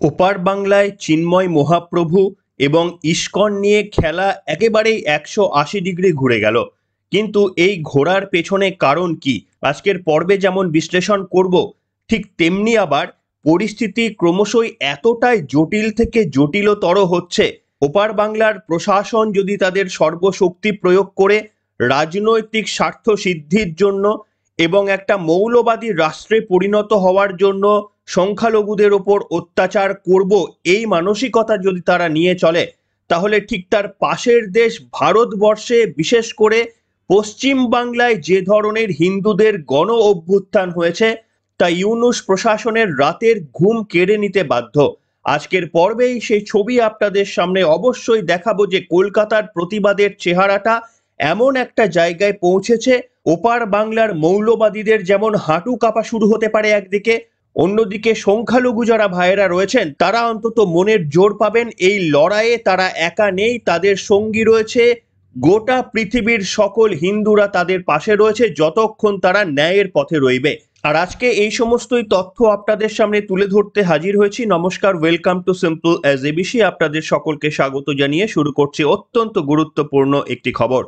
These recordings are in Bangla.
ওপার বাংলায় চিন্ময় মহাপ্রভু এবং ইস্কন নিয়ে খেলা একেবারেই 180 ডিগ্রি ঘুরে গেল। কিন্তু এই ঘোরার পেছনে কারণ কি, আজকের পর্বে যেমন বিশ্লেষণ করব, ঠিক তেমনি আবার পরিস্থিতি ক্রমশই এতটাই জটিল থেকে জটিলতর হচ্ছে। ওপার বাংলার প্রশাসন যদি তাদের সর্বশক্তি প্রয়োগ করে রাজনৈতিক স্বার্থ সিদ্ধির জন্য এবং একটা মৌলবাদী রাষ্ট্রে পরিণত হওয়ার জন্য সংখ্যালঘুদের ওপর অত্যাচার করব, এই মানসিকতা যদি তারা নিয়ে চলে, তাহলে ঠিক তার পাশের দেশ ভারতবর্ষে, বিশেষ করে পশ্চিম বাংলায় যে ধরনের হিন্দুদের গণ অভ্যুত্থান হয়েছে, তা ইউনূস প্রশাসনের রাতের ঘুম কেড়ে নিতে বাধ্য। আজকের পর্বেই সেই ছবি আপনাদের সামনে অবশ্যই দেখাবো যে কলকাতার প্রতিবাদের চেহারাটা এমন একটা জায়গায় পৌঁছেছে, ওপার বাংলার মৌলবাদীদের যেমন হাঁটু কাঁপা শুরু হতে পারে একদিকে, অন্যদিকে সংখ্যালঘু যারা ভাইয়েরা রয়েছেন তারা অন্তত মনের জোর পাবেন এই লড়াইয়ে তারা একা নেই, তাদের সঙ্গী রয়েছে গোটা পৃথিবীর সকল হিন্দুরা তাদের পাশে রয়েছে যতক্ষণ তারা ন্যায়ের পথে রইবে। আর আজকে এই সমস্তই তথ্য আপনাদের সামনে তুলে ধরতে হাজির হয়েছি। নমস্কার, welcome to simple as ABC. আপনাদের সকলকে স্বাগত জানিয়ে শুরু করছি অত্যন্ত গুরুত্বপূর্ণ একটি খবর।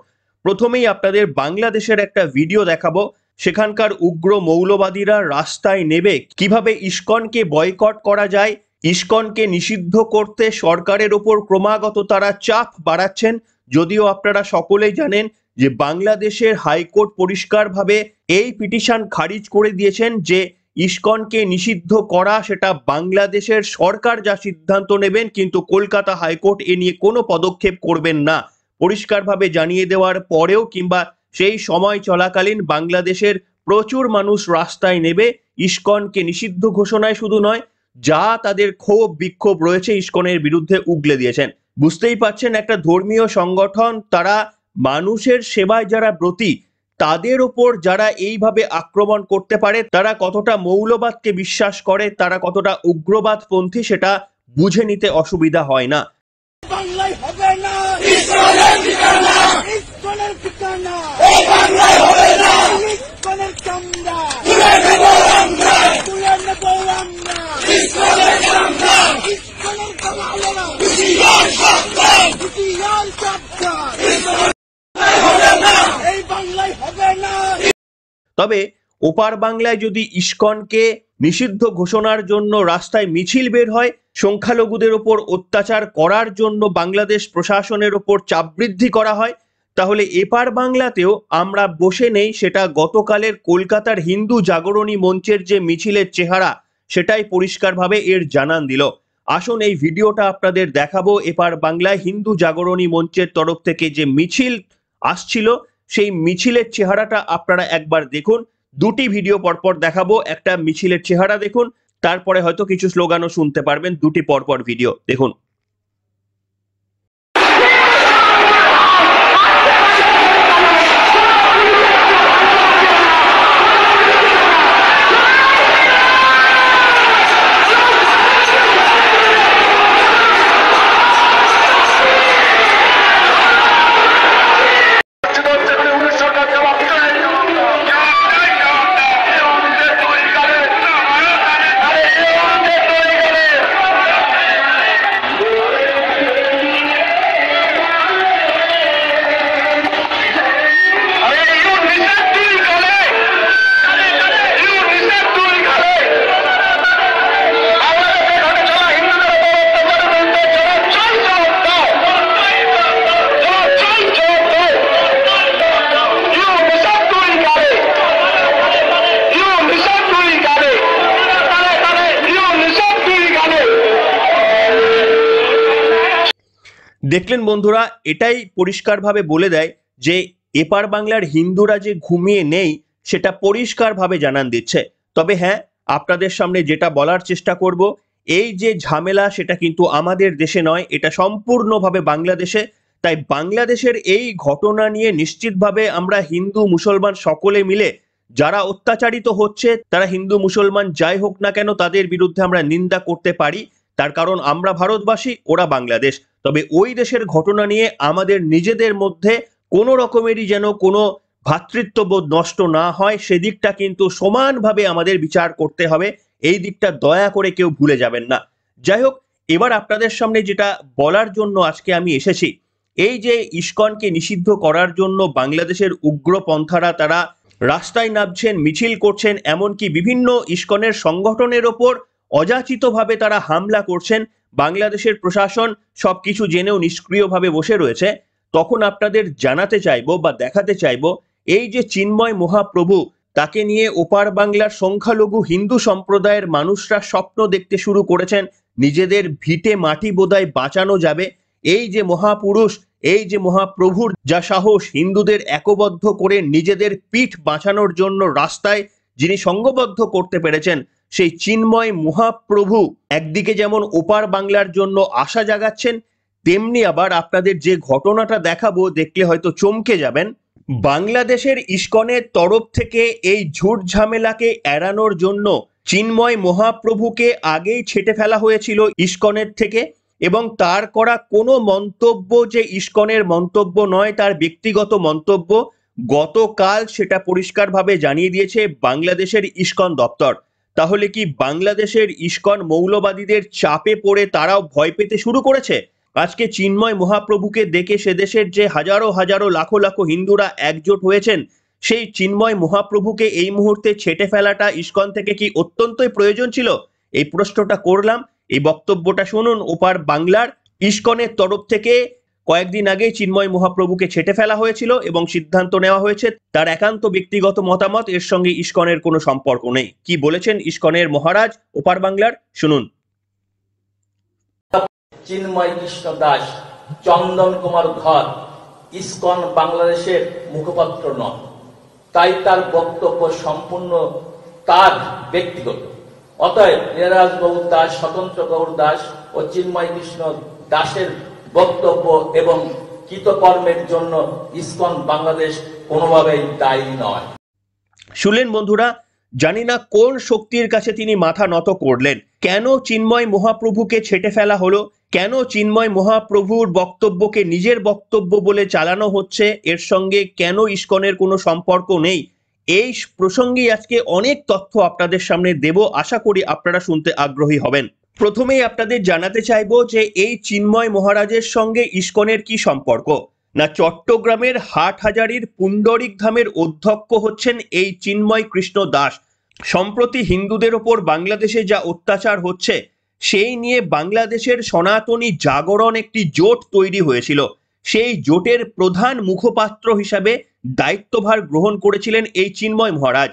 প্রথমেই আপনাদের বাংলাদেশের একটা ভিডিও দেখাবো। সেখানকার উগ্র মৌলবাদীরা রাস্তায় নেবে কিভাবে ইস্কনকে বয়কট করা যায়, ইস্কনকে নিষিদ্ধ করতে সরকারের ওপর ক্রমাগত তারা চাপ বাড়াচ্ছেন। যদিও আপনারা সকলেই জানেন যে বাংলাদেশের হাইকোর্ট পরিষ্কারভাবে এই পিটিশন খারিজ করে দিয়েছেন যে ইস্কনকে নিষিদ্ধ করা সেটা বাংলাদেশের সরকার যা সিদ্ধান্ত নেবেন, কিন্তু কলকাতা হাইকোর্ট এ নিয়ে কোনো পদক্ষেপ করবেন না। পরিষ্কারভাবে জানিয়ে দেওয়ার পরেও কিংবা সেই সময় চলাকালীন বাংলাদেশের প্রচুর মানুষ রাস্তায় নেবে ইস্কনকে নিষিদ্ধ ঘোষণায় শুধু নয়, যা তাদের ক্ষোভ বিক্ষোভ রয়েছে ইস্কনের বিরুদ্ধে উগলে দিয়েছেন। বুঝতেই পারছেন, একটা ধর্মীয় সংগঠন, তারা মানুষের সেবায় যারা ব্রতী, তাদের ওপর যারা এইভাবে আক্রমণ করতে পারে, তারা কতটা মৌলবাদকে বিশ্বাস করে, তারা কতটা উগ্রবাদপন্থী, সেটা বুঝে নিতে অসুবিধা হয় না। বাংলায় হবে না, ইস্কনের ঠিকানা, ইস্কনের ঠিকানা, এই বাংলায় হবে না, ইস্কনের চামড়া তুলে নেব আমরা, তুলে নেব আমরা, ইস্কনের চামড়া, ইস্কনের কামালেরা, হুঁশিয়ার সাবধান, হুঁশিয়ার সাবধান, ইস্কনের হবে না, এই বাংলায় হবে না। তবে ওপার বাংলায় যদি ইস্কনকে নিষিদ্ধ ঘোষণার জন্য রাস্তায় মিছিল বের হয়, সংখ্যালঘুদের ওপর অত্যাচার করার জন্য বাংলাদেশ প্রশাসনের ওপর চাপ বৃদ্ধি করা হয়, তাহলে এপার বাংলাতেও আমরা বসে নেই। সেটা গতকালের কলকাতার হিন্দু জাগরণী মঞ্চের যে মিছিলের চেহারা, সেটাই পরিষ্কারভাবে এর জানান দিল। আসুন এই ভিডিওটা আপনাদের দেখাবো। এপার বাংলায় হিন্দু জাগরণী মঞ্চের তরফ থেকে যে মিছিল আসছিল, সেই মিছিলের চেহারাটা আপনারা একবার দেখুন। দুটি ভিডিও পরপর দেখাবো, একটা মিছিলের চেহারা দেখুন, তারপরে হয়তো কিছু স্লোগানও শুনতে পারবেন। দুটি পরপর ভিডিও দেখুন। দেখলেন বন্ধুরা, এটাই পরিষ্কারভাবে বলে দেয় যে এপার বাংলার হিন্দুরা যে ঘুমিয়ে নেই, সেটা পরিষ্কারভাবে জানান দিচ্ছে। তবে হ্যাঁ, আপনাদের সামনে যেটা বলার চেষ্টা করব, এই যে ঝামেলা সেটা কিন্তু আমাদের দেশে নয়, এটা সম্পূর্ণভাবে বাংলাদেশে। তাই বাংলাদেশের এই ঘটনা নিয়ে নিশ্চিতভাবে আমরা হিন্দু মুসলমান সকলে মিলে, যারা অত্যাচারিত হচ্ছে তারা হিন্দু মুসলমান যাই হোক না কেন, তাদের বিরুদ্ধে আমরা নিন্দা করতে পারি। তার কারণ আমরা ভারতবাসী, ওরা বাংলাদেশ। তবে ওই দেশের ঘটনা নিয়ে আমাদের নিজেদের মধ্যে কোনো রকমেরই যেন কোনো ভ্রাতৃত্ববোধ নষ্ট না হয়, সেদিকটা কিন্তু সমানভাবে আমাদের বিচার করতে হবে। এই দিকটা দয়া করে কেউ ভুলে যাবেন না। যাই হোক, এবার আপনাদের সামনে যেটা বলার জন্য আজকে আমি এসেছি, এই যে ইসকনকে নিষিদ্ধ করার জন্য বাংলাদেশের উগ্রপন্থারা তারা রাস্তায় নামছেন, মিছিল করছেন, এমনকি বিভিন্ন ইসকনের সংগঠনের ওপর অযাচিতভাবে তারা হামলা করছেন, বাংলাদেশের প্রশাসন সবকিছু জেনেও নিষ্ক্রিয়ভাবে বসে রয়েছে, তখন আপনাদের জানাতে চাইবো বা দেখাতে চাইবো এই যে চিন্ময় মহাপ্রভু, তাকে নিয়ে ওপার বাংলার সংখ্যালঘু হিন্দু সম্প্রদায়ের মানুষরা স্বপ্ন দেখতে শুরু করেছেন, নিজেদের ভিটে মাটি বোধহয় বাঁচানো যাবে। এই যে মহাপুরুষ, এই যে মহাপ্রভুর যা সাহস, হিন্দুদের একবদ্ধ করে নিজেদের পিঠ বাঁচানোর জন্য রাস্তায় যিনি সংঘবদ্ধ করতে পেরেছেন, সেই চিন্ময় মহাপ্রভু একদিকে যেমন ওপার বাংলার জন্য আশা জাগাচ্ছেন, তেমনি আবার আপনাদের যে ঘটনাটা দেখাবো দেখলে হয়তো চমকে যাবেন। বাংলাদেশের ইসকনের তরফ থেকে এই ঝুট ঝামেলাকে এড়ানোর জন্য চিন্ময় মহাপ্রভুকে আগেই ছেঁটে ফেলা হয়েছিল ইসকনের থেকে, এবং তার করা কোনো মন্তব্য যে ইসকনের মন্তব্য নয়, তার ব্যক্তিগত মন্তব্য, গতকাল সেটা পরিষ্কারভাবে জানিয়ে দিয়েছে বাংলাদেশের ইসকন দপ্তর। তাহলে কি বাংলাদেশের ইসকন মৌলবাদীদের চাপে পড়ে তারাও ভয় পেতে শুরু করেছে? আজকে চিন্ময় মহাপ্রভুকে দেখে সে দেশের যে হাজারো হাজারো লাখো লাখো হিন্দুরা একজোট হয়েছেন, সেই চিন্ময় মহাপ্রভুকে এই মুহূর্তে ছেঁটে ফেলাটা ইসকন থেকে কি অত্যন্তই প্রয়োজন ছিল? এই প্রশ্নটা করলাম। এই বক্তব্যটা শুনুন ওপার বাংলার ইসকনের তরফ থেকে। কয়েকদিন আগে চিন্ময় মহাপ্রভুকে ছেঁটে ফেলা হয়েছিল এবং সিদ্ধান্ত নেওয়া হয়েছে তার একান্ত ব্যক্তিগত মতামত, এর সঙ্গে ইসকনের কোনো সম্পর্ক নেই। কি বলেছেন ইসকনের মহারাজ ওপার বাংলার, শুনুন। চিন্ময় কৃষ্ণ দাস, চন্দন কুমার ধর ইসকন বাংলাদেশের মুখপাত্র নন, তাই তার বক্তব্য সম্পূর্ণ তার ব্যক্তিগত। অতএব নীরাজ গৌর দাস, স্বতন্ত্র গৌর দাস ও চিন্ময় কৃষ্ণ দাসের বক্তব্য এবং কৃতকর্মের জন্য ইসকন বাংলাদেশ কোনোভাবেই দায়ী নয়। শুনলেন বন্ধুরা, জানি না কোন শক্তির কাছে তিনি মাথা নত করলেন। কেন চিন্ময় মহাপ্রভুকে ছেঁটে ফেলা হলো, কেন চিন্ময় মহাপ্রভুর বক্তব্যকে নিজের বক্তব্য বলে চালানো হচ্ছে, এর সঙ্গে কেন ইসকনের কোনো সম্পর্ক নেই, এই প্রসঙ্গেই আজকে অনেক তথ্য আপনাদের সামনে দেব। আশা করি আপনারা শুনতে আগ্রহী হবেন। প্রথমেই আপনাদের জানাতে চাইবো যে এই চিন্ময় মহারাজের সঙ্গে ইসকনের কি সম্পর্ক। না, চট্টগ্রামের হাটহাজারীর পুণ্ডরিক ধামের অধ্যক্ষ হচ্ছেন এই চিন্ময় কৃষ্ণ দাস। সম্প্রতি হিন্দুদের ওপর বাংলাদেশে যা অত্যাচার হচ্ছে সেই নিয়ে বাংলাদেশের সনাতনী জাগরণ একটি জোট তৈরি হয়েছিল। সেই জোটের প্রধান মুখপাত্র হিসাবে দায়িত্বভার গ্রহণ করেছিলেন এই চিন্ময় মহারাজ।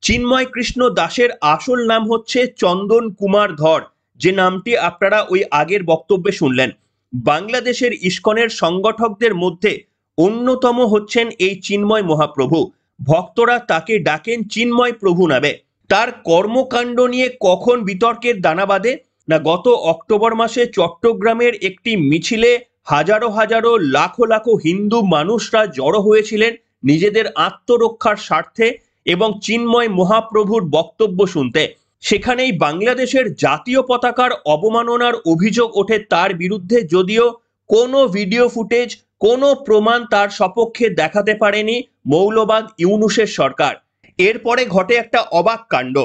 চিন্ময় কৃষ্ণ দাসের আসল নাম হচ্ছে চন্দন কুমার ধর, যে নামটি আপনারা ওই আগের বক্তব্যে শুনলেন। বাংলাদেশের ইসকনের সংগঠকদের মধ্যে অন্যতম হচ্ছেন এই চিন্ময় মহাপ্রভু। ভক্তরা তাকে ডাকেন চিন্ময় প্রভু নামে। তার কর্মকাণ্ড নিয়ে কখন বিতর্কের দানা বাঁধে না, গত অক্টোবর মাসে চট্টগ্রামের একটি মিছিলে হাজারো হাজারো লাখো লাখো হিন্দু মানুষরা জড়ো হয়েছিলেন নিজেদের আত্মরক্ষার স্বার্থে এবং চিন্ময় মহাপ্রভুর বক্তব্য শুনতে। সেখানেই বাংলাদেশের জাতীয় পতাকার অবমাননার অভিযোগ ওঠে তার বিরুদ্ধে, যদিও কোনো ভিডিও ফুটেজ, কোনো প্রমাণ তার সপক্ষে দেখাতে পারেনি মৌলবাদ ইউনূসের সরকার। এরপরে ঘটে একটা অবাক কাণ্ড।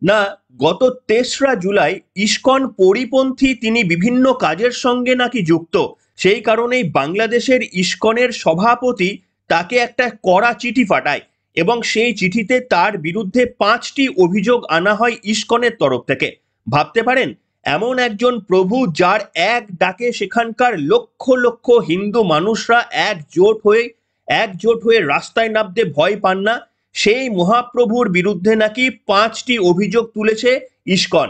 না, গত ৩রা জুলাই ইসকন পরিপন্থী তিনি বিভিন্ন কাজের সঙ্গে নাকি যুক্ত, সেই কারণেই বাংলাদেশের ইসকনের সভাপতি তাকে একটা কড়া চিঠি পাঠায় এবং সেই চিঠিতে তার বিরুদ্ধে 5টি অভিযোগ আনা হয় ইসকনের তরফ থেকে। ভাবতে পারেন, এমন একজন প্রভু যার এক ডাকে সেখানকার লক্ষ লক্ষ হিন্দু মানুষরা একজোট হয়ে রাস্তায় নামতে ভয় পান না, সেই মহাপ্রভুর বিরুদ্ধে নাকি 5টি অভিযোগ তুলেছে ইসকন।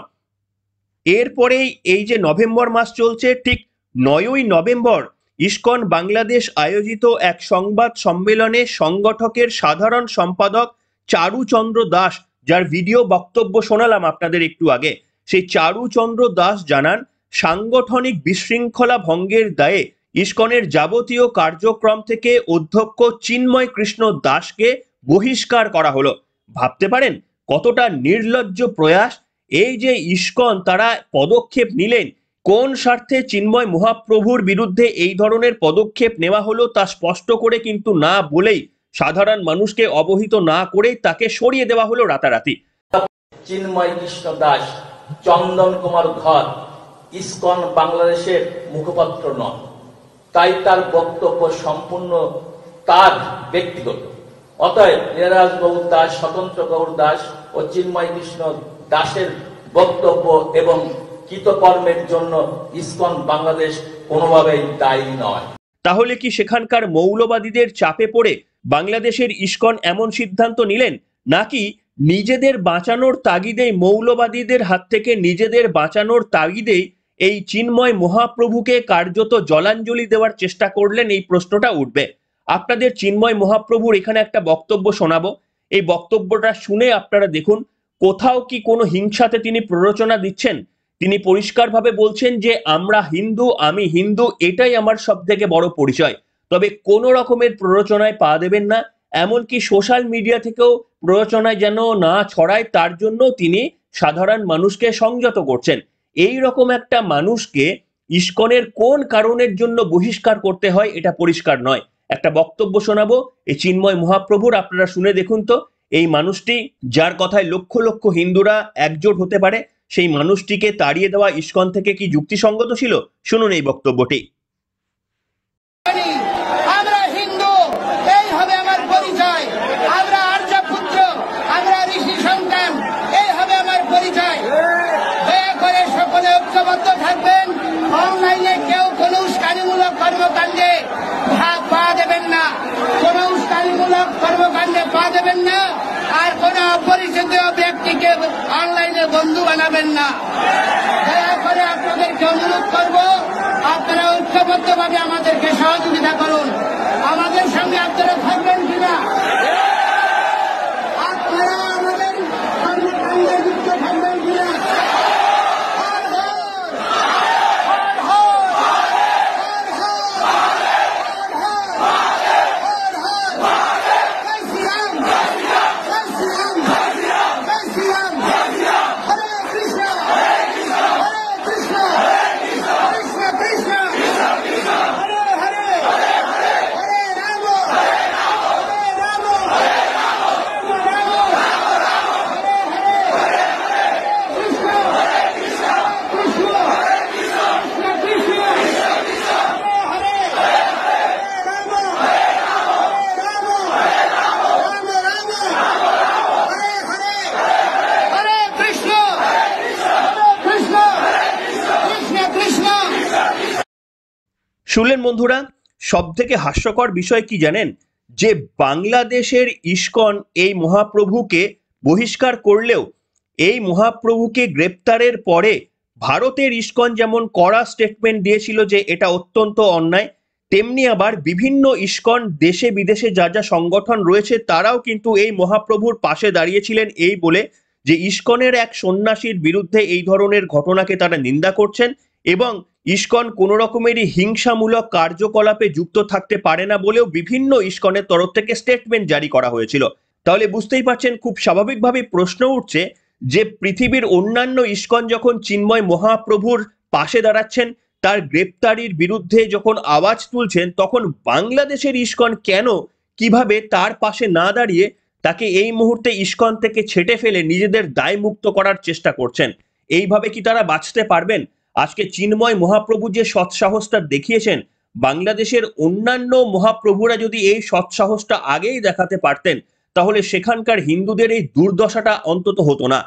এরপরেই এই যে নভেম্বর মাস চলছে, ঠিক 9ই নভেম্বর ইসকন বাংলাদেশ আয়োজিত এক সংবাদ সম্মেলনে সংগঠকের সাধারণ সম্পাদক চারুচন্দ্র দাস, যার ভিডিও বক্তব্য শোনালাম আপনাদের একটু আগে, সেই চারুচন্দ্র দাস জানান সাংগঠনিক বিশৃঙ্খলা ভঙ্গের দায়ে ইসকনের যাবতীয় কার্যক্রম থেকে অধ্যক্ষ চিন্ময় কৃষ্ণ দাসকে বহিষ্কার করা হলো। ভাবতে পারেন কতটা নির্লজ্জ প্রয়াস। এই যে ইসকন তারা পদক্ষেপ নিলেন, কোন স্বার্থে চিন্ময় মহাপ্রভুর বিরুদ্ধে এই ধরনের পদক্ষেপ নেওয়া হলো তা স্পষ্ট করে কিন্তু না বলেই, সাধারণ মানুষকে অবহিত না করেই তাকে সরিয়ে দেওয়া হলো রাতারাতি। চিন্ময় কৃষ্ণ দাস, চন্দন কুমার ধর ইসকন বাংলাদেশের মুখপাত্র নন, তাই তার বক্তব্য সম্পূর্ণ তার ব্যক্তিগত। অতএব নীরাজ গৌর দাস, স্বতন্ত্র গৌর দাস ও চিন্ময় কৃষ্ণ দাসের বক্তব্য এবং কৃতকর্মের জন্য ইসকন বাংলাদেশ কোনোভাবেই দায়ী নয়। তাহলে কি সেখানকার মৌলবাদীদের চাপে পড়ে বাংলাদেশের ইসকন এমন সিদ্ধান্ত নিলেন, নাকি নিজেদের বাঁচানোর তাগিদেই, মৌলবাদীদের হাত থেকে নিজেদের বাঁচানোর তাগিদেই এই চিন্ময় মহাপ্রভুকে কার্যত জলাঞ্জলি দেওয়ার চেষ্টা করলেন? এই প্রশ্নটা উঠবে। আপনাদের চিন্ময় মহাপ্রভুর এখানে একটা বক্তব্য শোনাবো। এই বক্তব্যটা শুনে আপনারা দেখুন, কোথাও কি কোনো হিংসাতে তিনি প্ররোচনা দিচ্ছেন? তিনি পরিষ্কারভাবে বলছেন যে আমরা হিন্দু, আমি হিন্দু, এটাই আমার সব থেকে বড় পরিচয়। তবে কোনো রকমের প্ররোচনায় পা দেবেন না, এমনকি সোশ্যাল মিডিয়া থেকেও প্ররোচনায় যেন না ছড়ায় তার জন্য তিনি সাধারণ মানুষকে সংযত করছেন। এই রকম একটা মানুষকে ইসকনের কোন কারণের জন্য বহিষ্কার করতে হয় এটা পরিষ্কার নয়। একটা বক্তব্য শোনাবো এই চিন্ময় মহাপ্রভুর, আপনারা শুনে দেখুন তো এই মানুষটি যার কথায় লক্ষ লক্ষ হিন্দুরা একজোট হতে পারে, সেই মানুষটিকে তাড়িয়ে দেওয়া ইসকন থেকে কি যুক্তিসঙ্গত ছিল? শুনুন এই বক্তব্যটি। আমরা হিন্দু, এই হবে আমার পরিচয়। আমরা আর্যপুত্র, আমরা ঋষি সন্তান, এই হবে আমার পরিচয়। দয়া করে সকলে ঐক্যবদ্ধ থাকবেন। অনলাইনে কেউ কোনো উস্কানিমূলক কর্মকাণ্ডে পা দেবেন না, কোনো উস্কানিমূলক কর্মকাণ্ডে পা দেবেন না, আর কোন অপরিচিত ব্যক্তিকে অনলাইনে বন্ধু বানাবেন না। দয়া করে আপনাদেরকে অনুরোধ করব, আপনারা ঐক্যবদ্ধভাবে আমাদেরকে সহযোগিতা করুন। আমাদের সঙ্গে আপনারা থাকবেন কিনা? আপনারা আমাদের কর্মকাণ্ডে যুক্ত থাকবেন কিনা? শুনলেন বন্ধুরা, সব থেকে হাস্যকর বিষয় কি জানেন? যে বাংলাদেশের ইসকন এই মহাপ্রভুকে বহিষ্কার করলেও এই মহাপ্রভুকে গ্রেপ্তারের পরে ভারতের ইসকন যেমন কড়া স্টেটমেন্ট দিয়েছিল যে এটা অত্যন্ত অন্যায়, তেমনি আবার বিভিন্ন ইসকন দেশে বিদেশে যা যা সংগঠন রয়েছে তারাও কিন্তু এই মহাপ্রভুর পাশে দাঁড়িয়েছিলেন, এই বলে যে ইসকনের এক সন্ন্যাসীর বিরুদ্ধে এই ধরনের ঘটনাকে তারা নিন্দা করছেন এবং ইসকন কোনো রকমেরই হিংসামূলক কার্যকলাপে যুক্ত থাকতে পারে না বলেও বিভিন্ন ইসকনের তরফ থেকে স্টেটমেন্ট জারি করা হয়েছিল। তাহলে বুঝতেই পারছেন, খুব স্বাভাবিকভাবে প্রশ্ন উঠছে যে পৃথিবীর অন্যান্য ইসকন যখন চিন্ময় মহাপ্রভুর পাশে দাঁড়াচ্ছেন, তার গ্রেপ্তারির বিরুদ্ধে যখন আওয়াজ তুলছেন, তখন বাংলাদেশের ইসকন কেন, কিভাবে তার পাশে না দাঁড়িয়ে তাকে এই মুহূর্তে ইসকন থেকে ছেটে ফেলে নিজেদের দায় মুক্ত করার চেষ্টা করছেন? এইভাবে কি তারা বাঁচতে পারবেন? আজকে চিন্ময় মহাপ্রভু যে সৎসাহসটা দেখিয়েছেন, বাংলাদেশের অন্যান্য মহাপ্রভুরা যদি এই সৎসাহসটা আগেই দেখাতে পারতেন, তাহলে সেখানকার হিন্দুদের এই দুর্দশাটা অন্তত হতো না।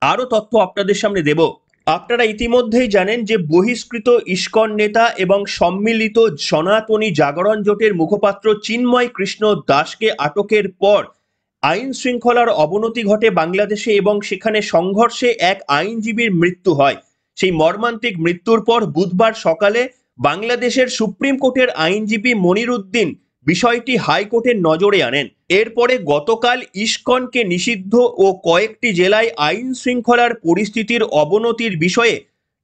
আরো তথ্য আপনাদের সামনে দেব। আপনারা ইতিমধ্যেই জানেন যে বহিষ্কৃত ইসকন নেতা এবং সম্মিলিত সনাতনী জাগরণ জোটের মুখপাত্র চিন্ময় কৃষ্ণ দাসকে আটকের পর আইন শৃঙ্খলার অবনতি ঘটে বাংলাদেশে এবং সেখানে সংঘর্ষে এক আইনজীবীর মৃত্যু হয়। সেই মর্মান্তিক মৃত্যুর পর বুধবার সকালে বাংলাদেশের সুপ্রিম কোর্টের আইনজীবী মনিরুদ্দিন বিষয়টি হাইকোর্টের নজরে আনেন। এরপরে গতকাল ইসকনকে নিষিদ্ধ ও কয়েকটি জেলায় আইন শৃঙ্খলার পরিস্থিতির অবনতির বিষয়ে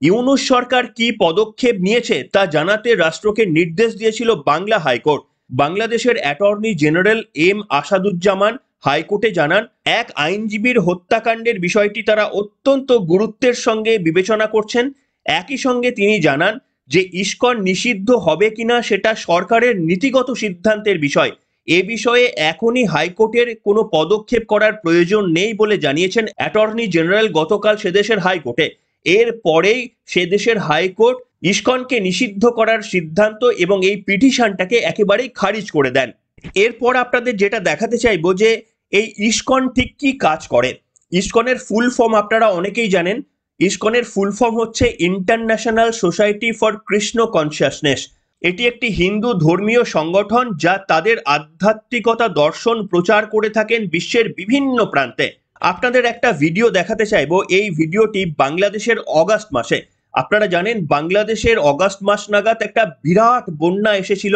ইউনূস সরকার কি পদক্ষেপ নিয়েছে তা জানাতে রাষ্ট্রকে নির্দেশ দিয়েছিল বাংলা হাইকোর্ট। বাংলাদেশের অ্যাটর্নি জেনারেল এম আসাদুজ্জামান হাইকোর্টে জানান, এক আইনজীবীর হত্যাকাণ্ডের বিষয়টি তারা অত্যন্ত গুরুত্বের সঙ্গে বিবেচনা করছেন। একই সঙ্গে তিনি জানান যে ইসকন নিষিদ্ধ হবে কিনা সেটা সরকারের নীতিগত সিদ্ধান্তের বিষয়। এ বিষয়ে এখনই হাইকোর্টের কোনো পদক্ষেপ করার প্রয়োজন নেই বলে জানিয়েছেন অ্যাটর্নি জেনারেল গতকাল সেদেশের হাইকোর্টে। এর পরেই সে দেশের হাইকোর্ট ইসকনকে নিষিদ্ধ করার সিদ্ধান্ত এবং এই পিটিশনটাকে একেবারেই খারিজ করে দেন। এরপর আপনাদের যেটা দেখাতে চাইবো যে এই ইসকন ঠিক কি কাজ করে। ইসকনের ফুল ফর্ম আপনারা অনেকেই জানেন। ইসকনের ফুল ফর্ম হচ্ছে international society for Krishna consciousness. এটি একটি হিন্দু ধর্মীয় সংগঠন যা তাদের আধ্যাত্মিকতা দর্শন প্রচার করে থাকেন বিশ্বের বিভিন্ন প্রান্তে। আপনাদের একটা ভিডিও দেখাতে চাইবো। এই ভিডিওটি বাংলাদেশের অগাস্ট মাসে। আপনারা জানেন বাংলাদেশের অগাস্ট মাস নাগাদ একটা বিরাট বন্যা এসেছিল।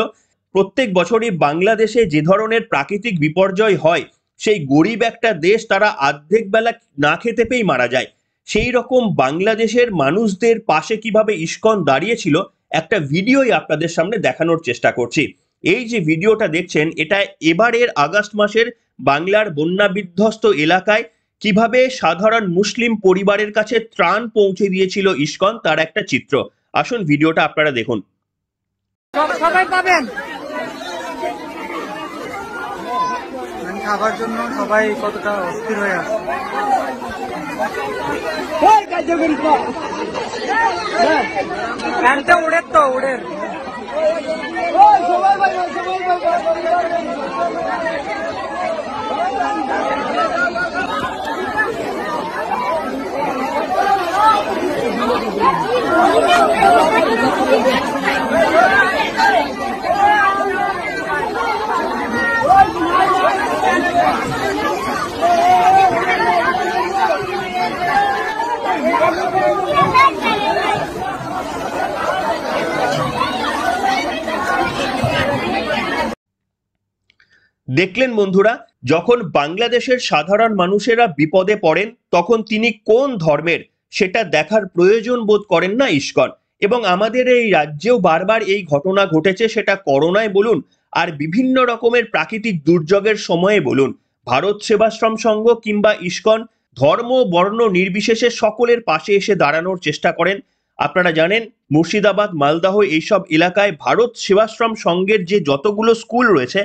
প্রত্যেক বছরই বাংলাদেশে যে ধরনের প্রাকৃতিক বিপর্যয় হয়, সেই গরিব একটা দেশ তারা অর্ধেক বেলা না খেতে পেয়েই মারা যায়। সেই রকম বাংলাদেশের মানুষদের পাশে কিভাবে ইসকন দাঁড়িয়েছিল একটা ভিডিওই আপনাদের সামনে দেখানোর চেষ্টা করছি। এই যে ভিডিওটা দেখছেন, এটা এবারের আগস্ট মাসের বাংলার বন্যা বিধ্বস্ত এলাকায় কিভাবে সাধারণ মুসলিম পরিবারের কাছে ত্রাণ পৌঁছে দিয়েছিল ইসকন, তার একটা চিত্র। আসুন ভিডিওটা আপনারা দেখুন। সবাই পাবেন খাবার জন্য, সবাই কতটা অস্থির হয়ে আছে। ফ্যানটা উড়ের তো উড়ের দেখলেন বন্ধুরা, যখন বাংলাদেশের সাধারণ মানুষেরা বিপদে পড়েন তখন তিনি কোন ধর্মের সেটা দেখার প্রয়োজন বোধ করেন না ইসকন। এবং আমাদের এই রাজ্যেও বারবার এই ঘটনা ঘটেছে, সেটা করোনায় বলুন আর বিভিন্ন রকমের প্রাকৃতিক দুর্যোগের সময়ে বলুন। ভারত সেবাশ্রম সংঘ কিংবা ইসকন ধর্ম বর্ণ নির্বিশেষে সকলের পাশে এসে দাঁড়ানোর চেষ্টা করেন। আপনারা জানেন মুর্শিদাবাদ, মালদহ এইসব এলাকায় ভারত সেবাশ্রম সংঘের যে যতগুলো স্কুল রয়েছে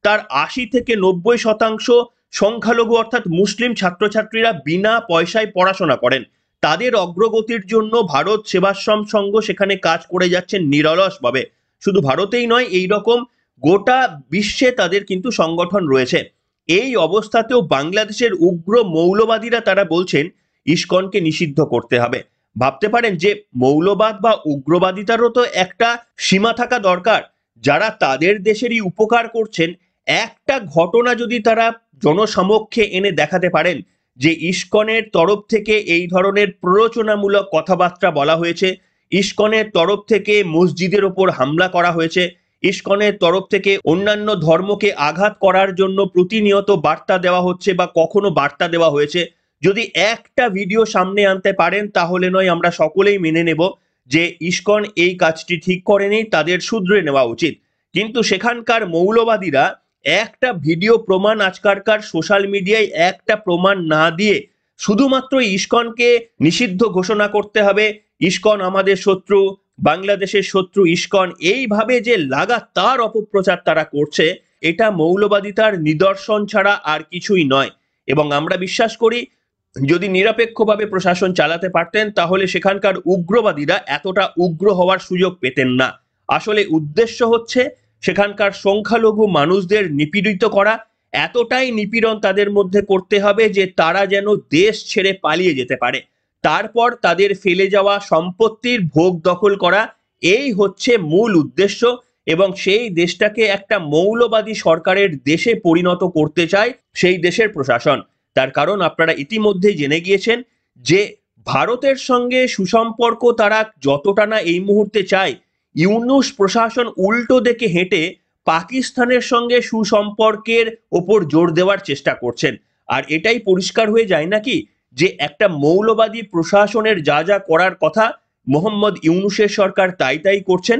তার ৮০ থেকে ৯০% সংখ্যালঘু অর্থাৎ মুসলিম ছাত্রছাত্রীরা বিনা পয়সায় পড়াশোনা করেন। তাদের অগ্রগতির জন্য ভারত সেবাশ্রম সংঘ সেখানে কাজ করে যাচ্ছেন নিরলসভাবে। শুধু ভারতেই নয়, এই রকম গোটা বিশ্বে তাদের কিন্তু সংগঠন রয়েছে। এই অবস্থাতেও বাংলাদেশের উগ্র মৌলবাদীরা তারা বলছেন ইসকনকে নিষিদ্ধ করতে হবে। ভাবতে পারেন যে মৌলবাদ বা উগ্রবাদিতারও তো একটা সীমা থাকা দরকার। যারা তাদের দেশেরই উপকার করছেন, একটা ঘটনা যদি তারা জনসমক্ষে এনে দেখাতে পারেন যে ইসকনের তরফ থেকে এই ধরনের প্ররোচনামূলক কথাবার্তা বলা হয়েছে, ইসকনের তরফ থেকে মসজিদের ওপর হামলা করা হয়েছে, ইসকনের তরফ থেকে অন্যান্য ধর্মকে আঘাত করার জন্য প্রতিনিয়ত বার্তা দেওয়া হচ্ছে বা কখনো বার্তা দেওয়া হয়েছে, যদি একটা ভিডিও সামনে আনতে পারেন তাহলে নয় আমরা সকলেই মেনে নেব যে ইসকন এই কাজটি ঠিক করেনি, তাদের শুধরে নেওয়া উচিত। কিন্তু সেখানকার মৌলবাদীরা একটা ভিডিও প্রমাণ আজকালকার সোশ্যাল মিডিয়ায় একটা প্রমাণ না দিয়ে শুধুমাত্র ইসকনকে নিষিদ্ধ ঘোষণা করতে হবে, ইসকন আমাদের শত্রু, বাংলাদেশের শত্রু ইসকন, এইভাবে যে লাগাতার অপপ্রচার তারা করছে, এটা মৌলবাদিতার নিদর্শন ছাড়া আর কিছুই নয়। এবং আমরা বিশ্বাস করি যদি নিরপেক্ষভাবে প্রশাসন চালাতে পারতেন তাহলে সেখানকার উগ্রবাদীরা এতটা উগ্র হওয়ার সুযোগ পেতেন না। আসলে উদ্দেশ্য হচ্ছে সেখানকার সংখ্যালঘু মানুষদের নিপীড়িত করা, এতটাই নিপীড়ন তাদের মধ্যে করতে হবে যে তারা যেন দেশ ছেড়ে পালিয়ে যেতে পারে, তারপর তাদের ফেলে যাওয়া সম্পত্তির ভোগ দখল করা, এই হচ্ছে মূল উদ্দেশ্য। এবং সেই দেশটাকে একটা মৌলবাদী সরকারের দেশে পরিণত করতে চায় সেই দেশের প্রশাসন। তার কারণ আপনারা ইতিমধ্যেই জেনে গিয়েছেন যে ভারতের সঙ্গে সুসম্পর্ক তারা যতটা না এই মুহূর্তে চায়, ইউনূস প্রশাসন উল্টো দিকে হেঁটে পাকিস্তানের সঙ্গে সুসম্পর্কের ওপর জোর দেওয়ার চেষ্টা করছেন। আর এটাই পরিষ্কার হয়ে যায় নাকি যে একটা মৌলবাদী প্রশাসনের যা যা করার কথা মোহাম্মদ ইউনূসের সরকার তাই করছেন।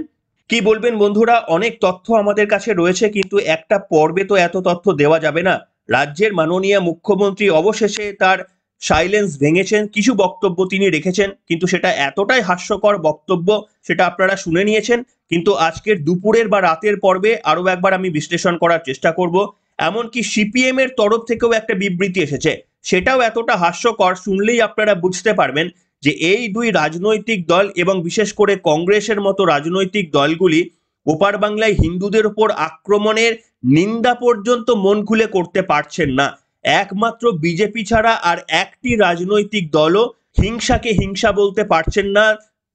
কি বলবেন বন্ধুরা, অনেক তথ্য আমাদের কাছে রয়েছে কিন্তু একটা পর্বে তো এত তথ্য দেওয়া যাবে না। রাজ্যের মাননীয় মুখ্যমন্ত্রী অবশেষে তার সাইলেন্স ভেঙেছেন, কিছু বক্তব্য তিনি রেখেছেন কিন্তু সেটা এতটাই হাস্যকর বক্তব্য সেটা আপনারা শুনে নিয়েছেন। কিন্তু আজকের দুপুরের বা রাতের পর্বে আরো একবার আমি বিশ্লেষণ করার চেষ্টা করব। এমনকি সিপিএম এর তরফ থেকেও একটা বিবৃতি এসেছে, সেটাও এতটা হাস্যকর, শুনলেই আপনারা বুঝতে পারবেন যে এই দুই রাজনৈতিক দল এবং বিশেষ করে কংগ্রেসের মতো রাজনৈতিক দলগুলি ওপার বাংলায় হিন্দুদের উপর আক্রমণের নিন্দা পর্যন্ত মন খুলে করতে পারছেন না। একমাত্র বিজেপি ছাড়া আর একটি রাজনৈতিক দলও হিংসাকে হিংসা বলতে পারছেন না,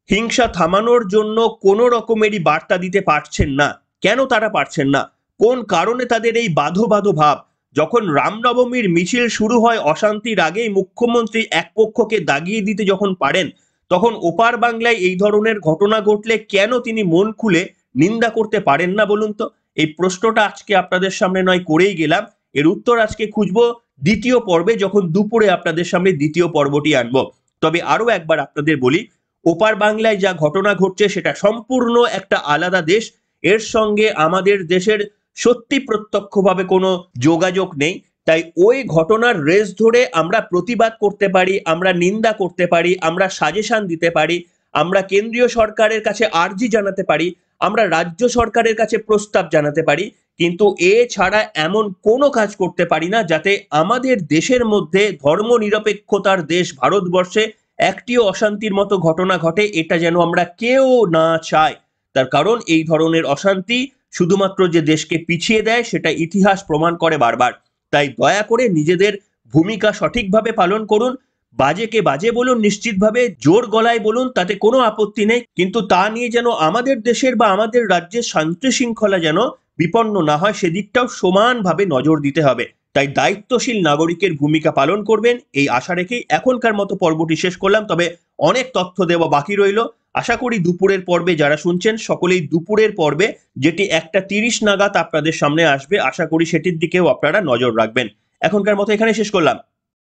হিংসা থামানোর জন্য কোনো রকমেরই বার্তা দিতে পারছেন না। কেন তারা পারছেন না? কোন কারণে তাদের এই বাঁধো বাঁধো ভাব? যখন রামনবমীর মিছিল শুরু হয় অশান্তির আগেই মুখ্যমন্ত্রী এক পক্ষকে দাগিয়ে দিতে যখন পারেন, তখন ওপার বাংলায় এই ধরনের ঘটনা ঘটলে কেন তিনি মন খুলে নিন্দা করতে পারেন না বলুন তো? এই প্রশ্নটা আজকে আপনাদের সামনে নয় করেই গেলাম, এর উত্তর আজকে খুঁজবো দ্বিতীয় পর্বে, যখন দুপুরে আপনাদের সামনে দ্বিতীয় পর্বটি আনবো। তবে আরো একবার আপনাদের বলি, ওপার বাংলায় যা ঘটনা ঘটছে সেটা সম্পূর্ণ একটা আলাদা দেশ, এর সঙ্গে আমাদের দেশের সত্যি প্রত্যক্ষভাবে কোনো যোগাযোগ নেই। তাই ওই ঘটনার রেস ধরে আমরা প্রতিবাদ করতে পারি, আমরা নিন্দা করতে পারি, আমরা সাজেশন দিতে পারি, আমরা কেন্দ্রীয় সরকারের কাছে আর্জি জানাতে পারি, আমরা রাজ্য সরকারের কাছে প্রস্তাব জানাতে পারি, কিন্তু এ ছাড়া এমন কোনো কাজ করতে পারি না যাতে আমাদের দেশের মধ্যে ধর্মনিরপেক্ষতার দেশ ভারতবর্ষে একটিও অশান্তির মতো ঘটনা ঘটে, এটা যেন আমরা কেউ না চাই। তার কারণ এই ধরনের অশান্তি শুধুমাত্র যে দেশকে পিছিয়ে দেয় সেটা ইতিহাস প্রমাণ করে বারবার। তাই দয়া করে নিজেদের ভূমিকা সঠিকভাবে পালন করুন, বাজেকে বাজে বলুন, নিশ্চিতভাবে জোর গলায় বলুন, তাতে কোনো আপত্তি নেই, কিন্তু তা নিয়ে যেন আমাদের দেশের বা আমাদের রাজ্যের শান্তি শৃঙ্খলা যেন বিপন্ন না হয় সেদিকটাও সমানভাবে নজর দিতে হবে। তাই দায়িত্বশীল নাগরিকের ভূমিকা পালন করবেন এই আশা রেখেই এখনকার মতো পর্বটি শেষ করলাম। তবে অনেক তথ্য দেওয়া বাকি রইল। আশা করি দুপুরের পর্বে যারা শুনছেন সকলেই দুপুরের পর্বে, যেটি 1:30 নাগাদ আপনাদের সামনে আসবে, আশা করি সেটির দিকেও আপনারা নজর রাখবেন। এখনকার মতো এখানে শেষ করলাম।